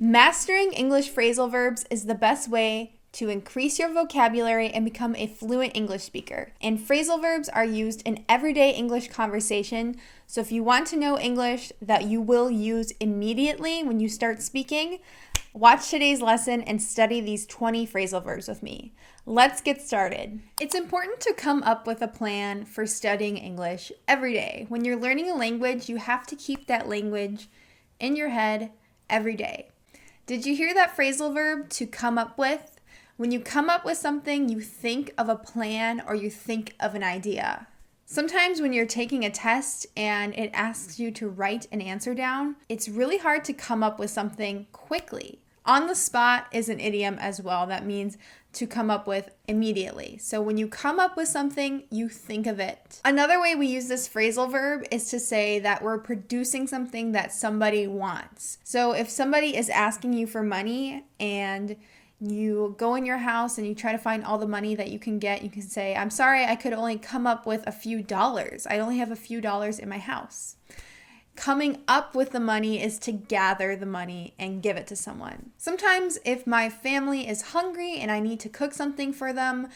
Mastering English phrasal verbs is the best way to increase your vocabulary and become a fluent English speaker. And phrasal verbs are used in everyday English conversation. So if you want to know English that you will use immediately when you start speaking, watch today's lesson and study these 20 phrasal verbs with me. Let's get started. It's important to come up with a plan for studying English every day. When you're learning a language, you have to keep that language in your head every day. Did you hear that phrasal verb, to come up with? When you come up with something, you think of a plan or you think of an idea. Sometimes when you're taking a test and it asks you to write an answer down, it's really hard to come up with something quickly. On the spot is an idiom as well that means to come up with immediately. So when you come up with something, you think of it. Another way we use this phrasal verb is to say that we're producing something that somebody wants. So if somebody is asking you for money and you go in your house and you try to find all the money that you can get, you can say, "I'm sorry, I could only come up with a few dollars. I only have a few dollars in my house." Coming up with the money is to gather the money and give it to someone. Sometimes if my family is hungry and I need to cook something for them,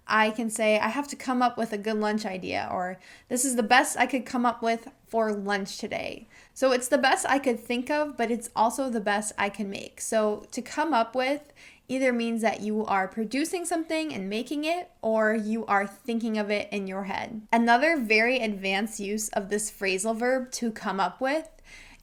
I can say, "I have to come up with a good lunch idea," or "This is the best I could come up with for lunch today." So it's the best I could think of, but it's also the best I can make. So to come up with either means that you are producing something and making it, or you are thinking of it in your head. Another very advanced use of this phrasal verb, to come up with,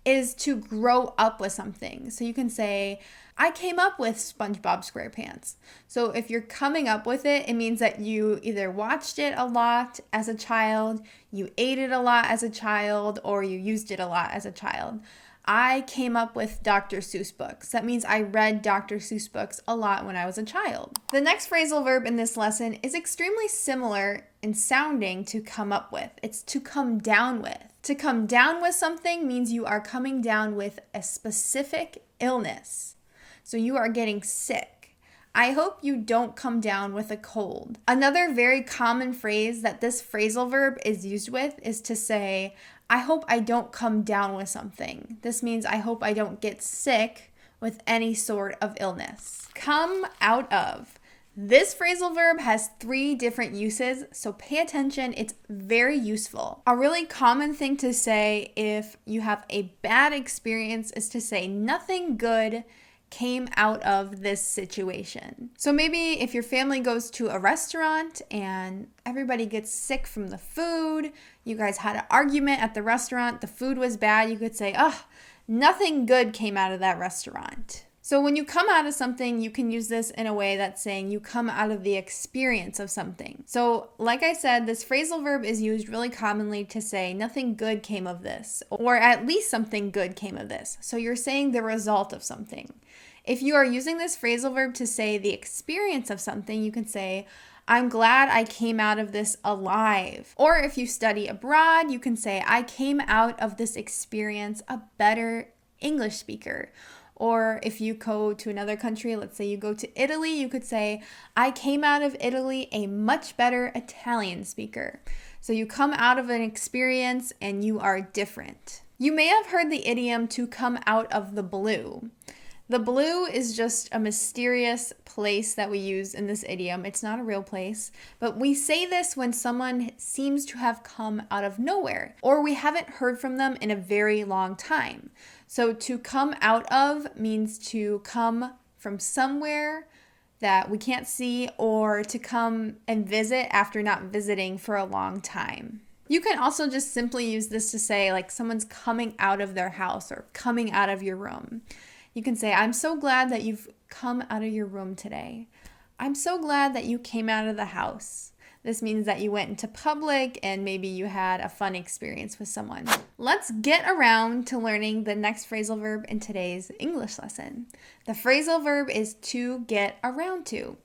is to grow up with something. So you can say, "I came up with SpongeBob SquarePants." So if you're coming up with it, it means that you either watched it a lot as a child, you ate it a lot as a child, or you used it a lot as a child. I came up with Dr. Seuss books. That means I read Dr. Seuss books a lot when I was a child. The next phrasal verb in this lesson is extremely similar in sounding to come up with. It's to come down with. To come down with something means you are coming down with a specific illness. So you are getting sick. I hope you don't come down with a cold. Another very common phrase that this phrasal verb is used with is to say, "I hope I don't come down with something." This means I hope I don't get sick with any sort of illness. Come out of. This phrasal verb has 3 different uses, so pay attention. It's very useful. A really common thing to say if you have a bad experience is to say, "Nothing good came out of this situation." So maybe if your family goes to a restaurant and everybody gets sick from the food, you guys had an argument at the restaurant, the food was bad, you could say, "Oh, nothing good came out of that restaurant." So when you come out of something, you can use this in a way that's saying you come out of the experience of something. So like I said, this phrasal verb is used really commonly to say nothing good came of this, or at least something good came of this. So you're saying the result of something. If you are using this phrasal verb to say the experience of something, you can say, "I'm glad I came out of this alive." Or if you study abroad, you can say, "I came out of this experience a better English speaker." Or if you go to another country, let's say you go to Italy, you could say, "I came out of Italy a much better Italian speaker." So you come out of an experience and you are different. You may have heard the idiom "to come out of the blue." The blue is just a mysterious place that we use in this idiom. It's not a real place, but we say this when someone seems to have come out of nowhere, or we haven't heard from them in a very long time. So to come out of means to come from somewhere that we can't see, or to come and visit after not visiting for a long time. You can also just simply use this to say like someone's coming out of their house or coming out of your room. You can say, "I'm so glad that you've come out of your room today." "I'm so glad that you came out of the house." This means that you went into public and maybe you had a fun experience with someone. Let's get around to learning the next phrasal verb in today's English lesson. The phrasal verb is to get around to.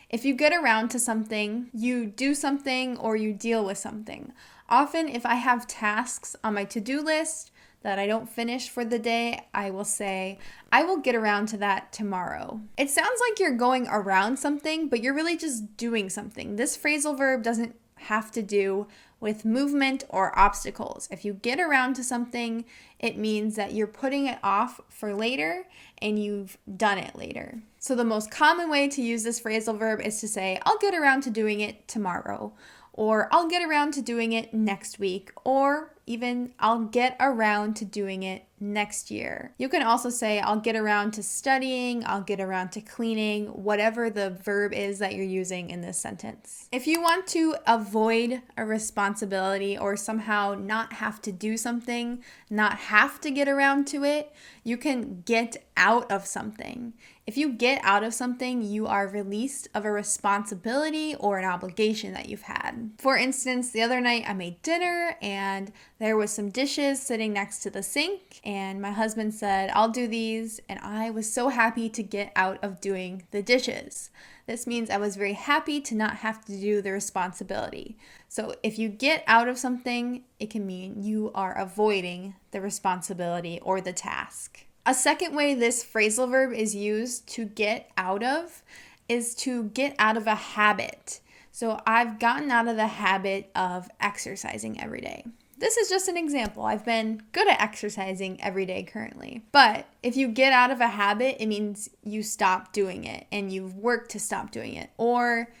If you get around to something, you do something or you deal with something. Often if I have tasks on my to-do list that I don't finish for the day, I will say, "I will get around to that tomorrow." It sounds like you're going around something, but you're really just doing something. This phrasal verb doesn't have to do with movement or obstacles. If you get around to something, it means that you're putting it off for later and you've done it later. So the most common way to use this phrasal verb is to say, I'll get around to doing it tomorrow, or I'll get around to doing it next week, or even I'll get around to doing it next year. You can also say, I'll get around to studying, I'll get around to cleaning, whatever the verb is that you're using in this sentence. If you want to avoid a responsibility or somehow not have to do something, not have to get around to it, you can get out of something. If you get out of something, you are released of a responsibility or an obligation that you've had. For instance, the other night I made dinner and there was some dishes sitting next to the sink, and my husband said, I'll do these, and I was so happy to get out of doing the dishes. This means I was very happy to not have to do the responsibility. So if you get out of something, it can mean you are avoiding the responsibility or the task. A second way this phrasal verb is used to get out of is to get out of a habit. So I've gotten out of the habit of exercising every day. This is just an example. I've been good at exercising every day currently. But if you get out of a habit, it means you stop doing it and you've worked to stop doing it. Or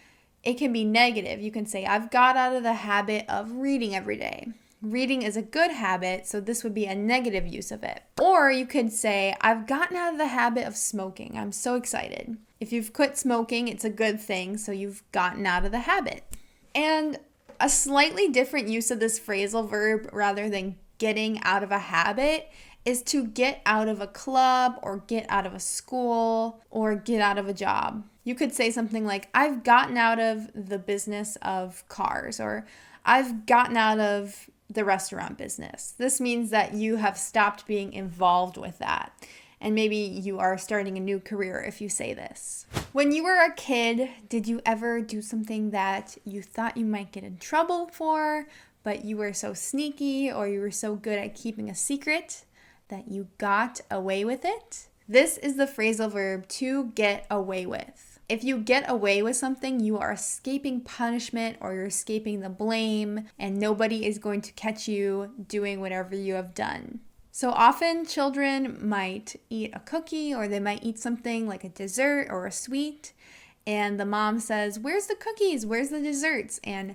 it can be negative. You can say, I've got out of the habit of reading every day. Reading is a good habit, so this would be a negative use of it. Or you could say, I've gotten out of the habit of smoking. I'm so excited. If you've quit smoking, it's a good thing, so you've gotten out of the habit. And a slightly different use of this phrasal verb rather than getting out of a habit is to get out of a club or get out of a school or get out of a job. You could say something like, I've gotten out of the business of cars, or I've gotten out of the restaurant business. This means that you have stopped being involved with that. And maybe you are starting a new career if you say this. When you were a kid, did you ever do something that you thought you might get in trouble for, but you were so sneaky or you were so good at keeping a secret that you got away with it? This is the phrasal verb to get away with. If you get away with something, you are escaping punishment or you're escaping the blame, and nobody is going to catch you doing whatever you have done. So often children might eat a cookie or they might eat something like a dessert or a sweet, and the mom says, where's the cookies? Where's the desserts? And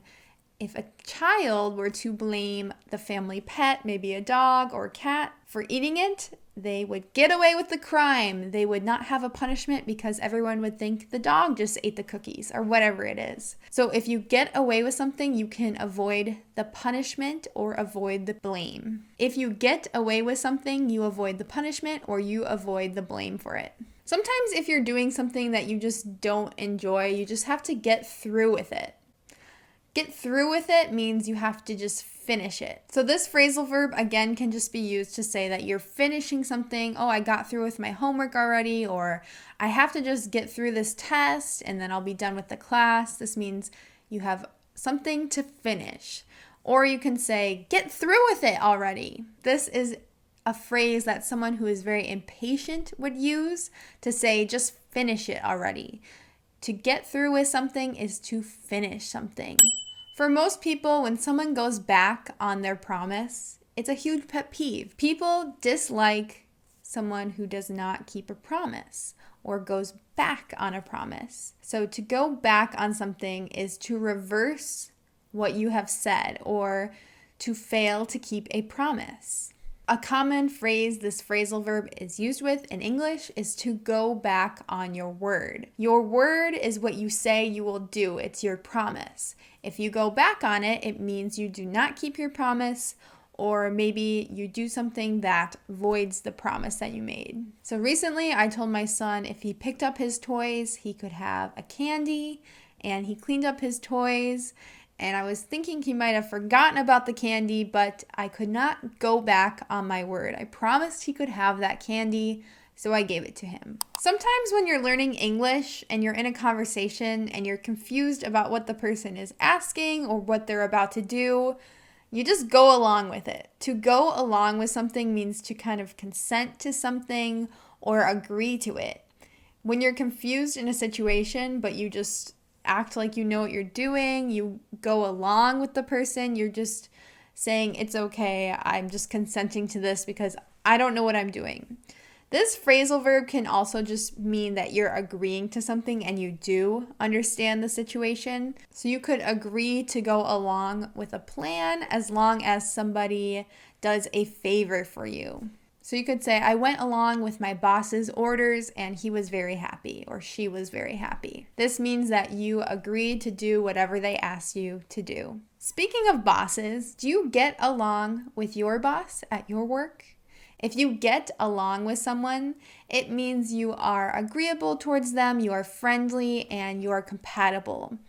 if a child were to blame the family pet, maybe a dog or a cat, for eating it, they would get away with the crime. They would not have a punishment because everyone would think the dog just ate the cookies or whatever it is. So if you get away with something, you can avoid the punishment or avoid the blame. If you get away with something, you avoid the punishment or you avoid the blame for it. Sometimes if you're doing something that you just don't enjoy, you just have to get through with it. Get through with it means you have to just finish it. So this phrasal verb, again, can just be used to say that you're finishing something. Oh, I got through with my homework already, or I have to just get through this test and then I'll be done with the class. This means you have something to finish. Or you can say, get through with it already. This is a phrase that someone who is very impatient would use to say, just finish it already. To get through with something is to finish something. For most people, when someone goes back on their promise, it's a huge pet peeve. People dislike someone who does not keep a promise or goes back on a promise. So to go back on something is to reverse what you have said or to fail to keep a promise. A common phrase this phrasal verb is used with in English is to go back on your word. Your word is what you say you will do. It's your promise. If you go back on it, it means you do not keep your promise, or maybe you do something that voids the promise that you made. So recently I told my son if he picked up his toys, he could have a candy, and he cleaned up his toys. And I was thinking he might have forgotten about the candy, but I could not go back on my word. I promised he could have that candy, so I gave it to him. Sometimes when you're learning English and you're in a conversation and you're confused about what the person is asking or what they're about to do, you just go along with it. To go along with something means to kind of consent to something or agree to it. When you're confused in a situation, but you just act like you know what you're doing. You go along with the person. You're just saying, it's okay, I'm just consenting to this because I don't know what I'm doing. This phrasal verb can also just mean that you're agreeing to something and you do understand the situation. So you could agree to go along with a plan as long as somebody does a favor for you. So you could say, I went along with my boss's orders and he was very happy, or she was very happy. This means that you agreed to do whatever they asked you to do. Speaking of bosses, do you get along with your boss at your work? If you get along with someone, it means you are agreeable towards them, you are friendly, and you are compatible.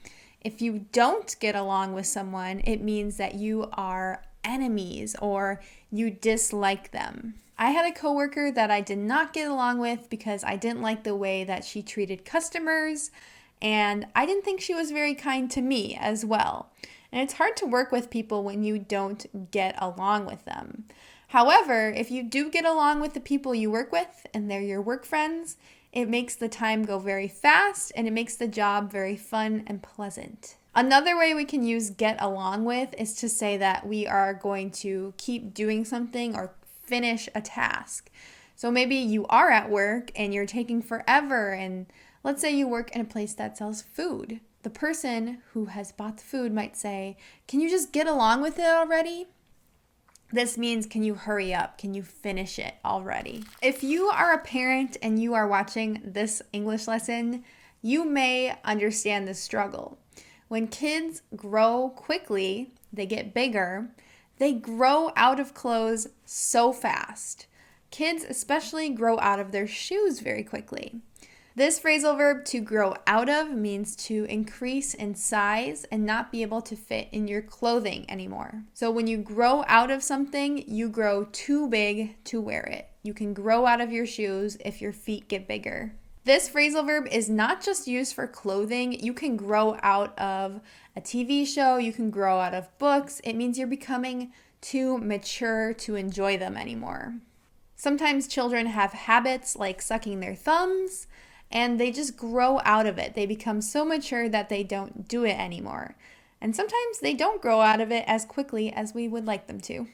If you don't get along with someone, it means that you are enemies or you dislike them. I had a coworker that I did not get along with because I didn't like the way that she treated customers, and I didn't think she was very kind to me as well. And it's hard to work with people when you don't get along with them. However, if you do get along with the people you work with and they're your work friends, it makes the time go very fast and it makes the job very fun and pleasant. Another way we can use get along with is to say that we are going to keep doing something or finish a task. So maybe you are at work and you're taking forever, and let's say you work in a place that sells food. The person who has bought the food might say, can you just get along with it already? This means, can you hurry up? Can you finish it already? If you are a parent and you are watching this English lesson, you may understand this struggle. When kids grow quickly, they get bigger, they grow out of clothes so fast. Kids especially grow out of their shoes very quickly. This phrasal verb, to grow out of, means to increase in size and not be able to fit in your clothing anymore. So when you grow out of something, you grow too big to wear it. You can grow out of your shoes if your feet get bigger. This phrasal verb is not just used for clothing. You can grow out of a TV show. You can grow out of books. It means you're becoming too mature to enjoy them anymore. Sometimes children have habits like sucking their thumbs, and they just grow out of it. They become so mature that they don't do it anymore. And sometimes they don't grow out of it as quickly as we would like them to.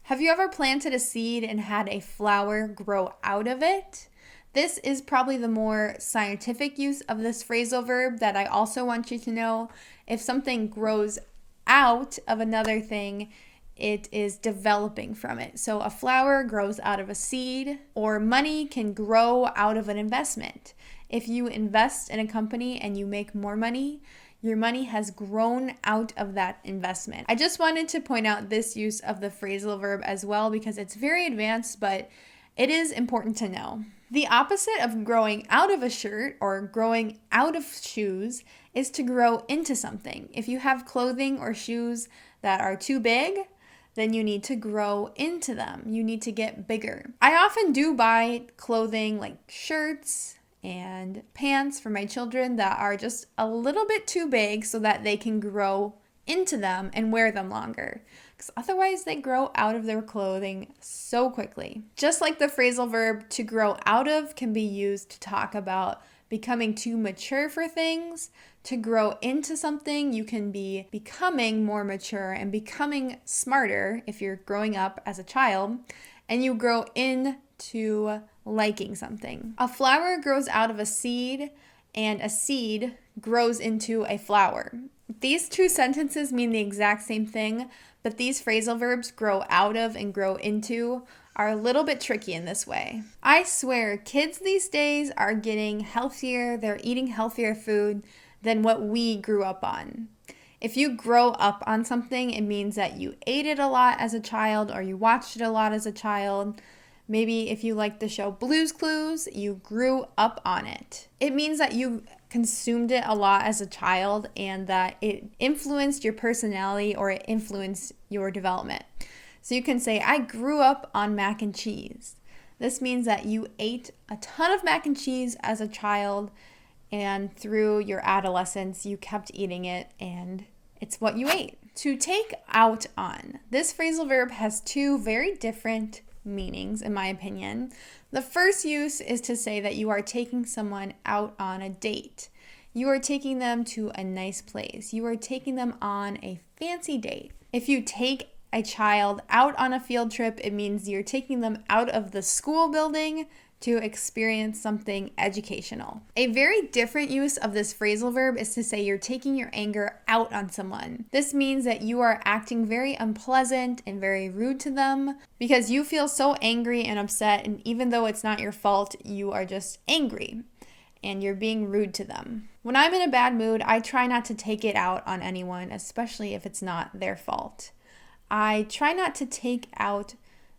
Have you ever planted a seed and had a flower grow out of it? This is probably the more scientific use of this phrasal verb that I also want you to know. If something grows out of another thing, it is developing from it. So a flower grows out of a seed, or money can grow out of an investment. If you invest in a company and you make more money, your money has grown out of that investment. I just wanted to point out this use of the phrasal verb as well because it's very advanced, but it is important to know. The opposite of growing out of a shirt or growing out of shoes is to grow into something. If you have clothing or shoes that are too big, then you need to grow into them. You need to get bigger. I often do buy clothing like shirts and pants for my children that are just a little bit too big so that they can grow into them and wear them longer. Because otherwise they grow out of their clothing so quickly. Just like the phrasal verb to grow out of can be used to talk about becoming too mature for things. To grow into something, you can be becoming more mature and becoming smarter if you're growing up as a child, and you grow into liking something. A flower grows out of a seed, and a seed grows into a flower. These two sentences mean the exact same thing, but these phrasal verbs, grow out of and grow into, are a little bit tricky in this way. I swear, kids these days are getting healthier, they're eating healthier food than what we grew up on. If you grow up on something, it means that you ate it a lot as a child or you watched it a lot as a child. Maybe if you like the show Blue's Clues, you grew up on it. It means that you consumed it a lot as a child and that it influenced your personality or it influenced your development. So you can say, I grew up on mac and cheese. This means that you ate a ton of mac and cheese as a child, and through your adolescence, you kept eating it, and it's what you ate. To take out on. This phrasal verb has two very different meanings, in my opinion. The first use is to say that you are taking someone out on a date. You are taking them to a nice place. You are taking them on a fancy date. If you take a child out on a field trip, it means you're taking them out of the school building to experience something educational. A very different use of this phrasal verb is to say you're taking your anger out on someone. This means that you are acting very unpleasant and very rude to them because you feel so angry and upset, and even though it's not your fault, you are just angry and you're being rude to them. When I'm in a bad mood, I try not to take it out on anyone, especially if it's not their fault. I try not to take out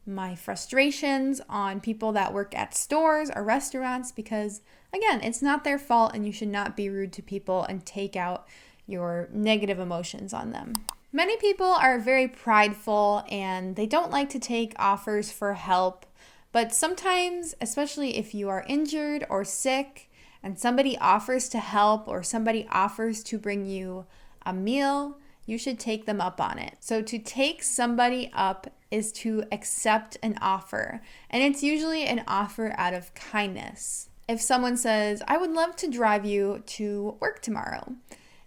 my frustrations on people that work at stores or restaurants because, again, it's not their fault and you should not be rude to people and take out your negative emotions on them. Many people are very prideful and they don't like to take offers for help, but sometimes, especially if you are injured or sick and somebody offers to help or somebody offers to bring you a meal, you should take them up on it. So to take somebody up is to accept an offer, and it's usually an offer out of kindness. If someone says, I would love to drive you to work tomorrow,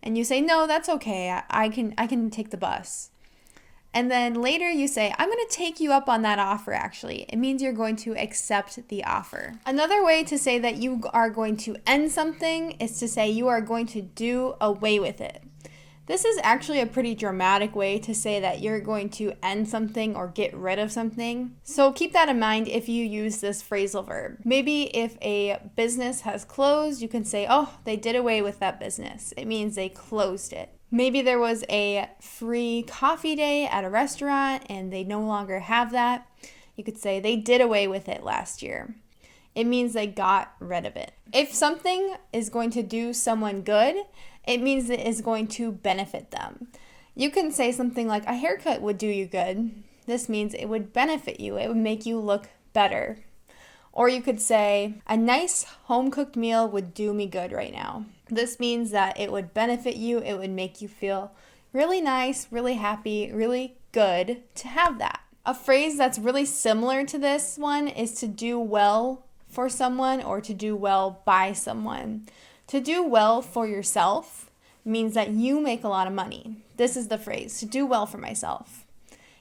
and you say, no, that's okay, I can take the bus. And then later you say, I'm going to take you up on that offer actually. It means you're going to accept the offer. Another way to say that you are going to end something is to say you are going to do away with it. This is actually a pretty dramatic way to say that you're going to end something or get rid of something. So keep that in mind if you use this phrasal verb. Maybe if a business has closed, you can say, oh, they did away with that business. It means they closed it. Maybe there was a free coffee day at a restaurant and they no longer have that. You could say they did away with it last year. It means they got rid of it. If something is going to do someone good, it means it is going to benefit them. You can say something like, a haircut would do you good. This means it would benefit you. It would make you look better. Or you could say, a nice home-cooked meal would do me good right now. This means that it would benefit you. It would make you feel really nice, really happy, really good to have that. A phrase that's really similar to this one is to do well for someone or to do well by someone. To do well for yourself means that you make a lot of money. This is the phrase, to do well for myself.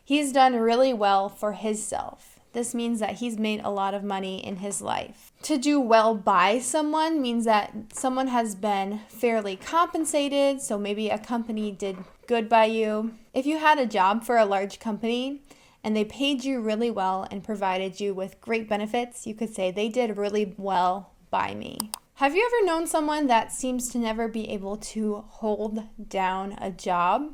He's done really well for himself. This means that he's made a lot of money in his life. To do well by someone means that someone has been fairly compensated, so maybe a company did good by you. If you had a job for a large company and they paid you really well and provided you with great benefits, you could say they did really well by me. Have you ever known someone that seems to never be able to hold down a job?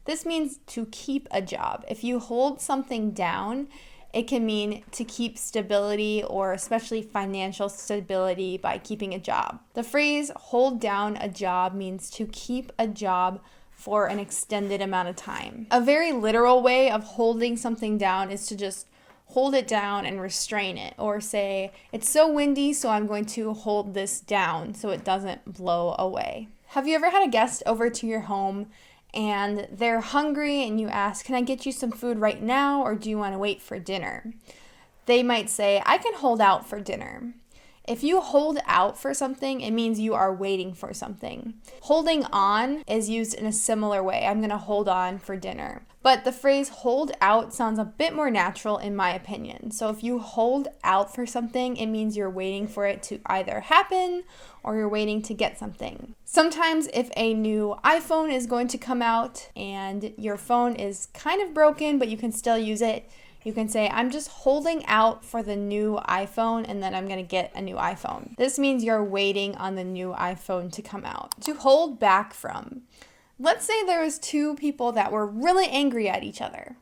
This means to keep a job. If you hold something down, it can mean to keep stability or especially financial stability by keeping a job. The phrase hold down a job means to keep a job for an extended amount of time. A very literal way of holding something down is to just hold it down and restrain it, or say, it's so windy, so I'm going to hold this down so it doesn't blow away. Have you ever had a guest over to your home and they're hungry and you ask, can I get you some food right now, or do you want to wait for dinner? They might say, I can hold out for dinner. If you hold out for something, it means you are waiting for something. Holding on is used in a similar way. I'm going to hold on for dinner. But the phrase hold out sounds a bit more natural in my opinion. So if you hold out for something, it means you're waiting for it to either happen or you're waiting to get something. Sometimes if a new iPhone is going to come out and your phone is kind of broken, but you can still use it, you can say, I'm just holding out for the new iPhone and then I'm going to get a new iPhone. This means you're waiting on the new iPhone to come out. To hold back from. Let's say there was two people that were really angry at each other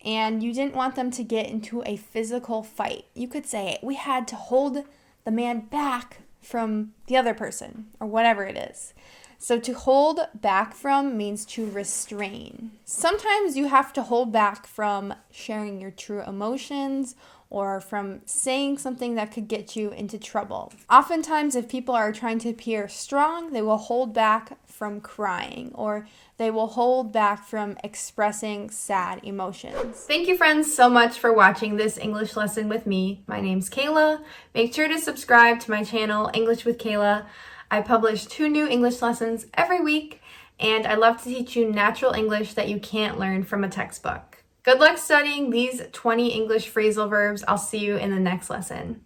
and you didn't want them to get into a physical fight. You could say, we had to hold the man back from the other person or whatever it is. So to hold back from means to restrain. Sometimes you have to hold back from sharing your true emotions or from saying something that could get you into trouble. Oftentimes, if people are trying to appear strong, they will hold back from crying or they will hold back from expressing sad emotions. Thank you, friends, so much for watching this English lesson with me. My name's Kayla. Make sure to subscribe to my channel, English with Kayla. I publish 2 new English lessons every week, and I love to teach you natural English that you can't learn from a textbook. Good luck studying these 20 English phrasal verbs. I'll see you in the next lesson.